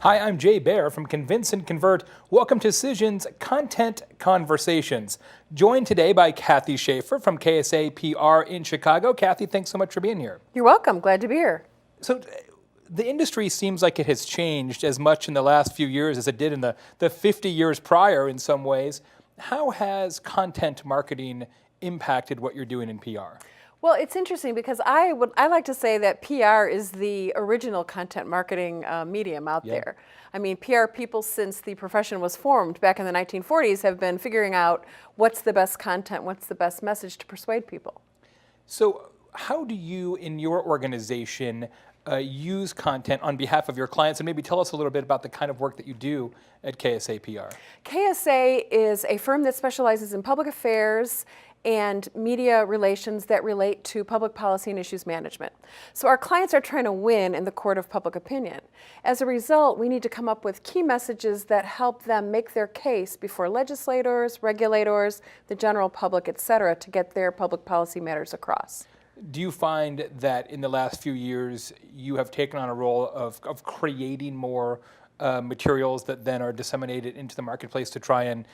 Hi, I'm Jay Baer from Convince and Convert. Welcome to Cision's Content Conversations. Joined today by Kathy Schaeffer from KSA PR in Chicago. Kathy, thanks so much for being here. You're welcome. Glad to be here. So the industry seems like it has changed as much in the last few years as it did in the 50 years prior in some ways. How has content marketing impacted what you're doing in PR? Well, it's interesting because I like to say that PR is the original content marketing medium out there. I mean, PR people since the profession was formed back in the 1940s have been figuring out what's the best content, what's the best message to persuade people. So how do you, in your organization, use content on behalf of your clients? And maybe tell us a little bit about the kind of work that you do at KSA PR. KSA is a firm that specializes in public affairs and media relations that relate to public policy and issues management. So our clients are trying to win in the court of public opinion. As a result, we need to come up with key messages that help them make their case before legislators, regulators, the general public, etc., to get their public policy matters across. Do you find that in the last few years you have taken on a role of creating more materials that then are disseminated into the marketplace to try and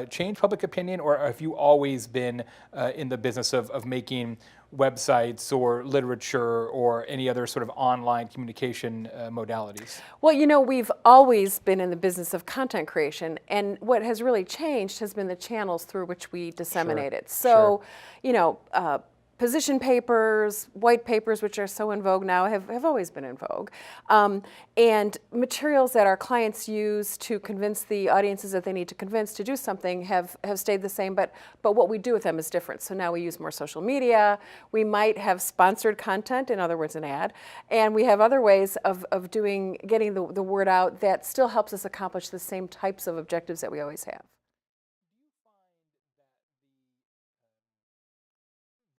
change public opinion, or have you always been in the business of making websites or literature or any other sort of online communication modalities? Well, you know, we've always been in the business of content creation, and what has really changed has been the channels through which we disseminate it. So, you know, position papers, white papers, which are so in vogue now, have always been in vogue. And materials that our clients use to convince the audiences that they need to convince to do something have stayed the same, but what we do with them is different. So now we use more social media. We might have sponsored content, in other words, an ad, and we have other ways of getting the word out that still helps us accomplish the same types of objectives that we always have.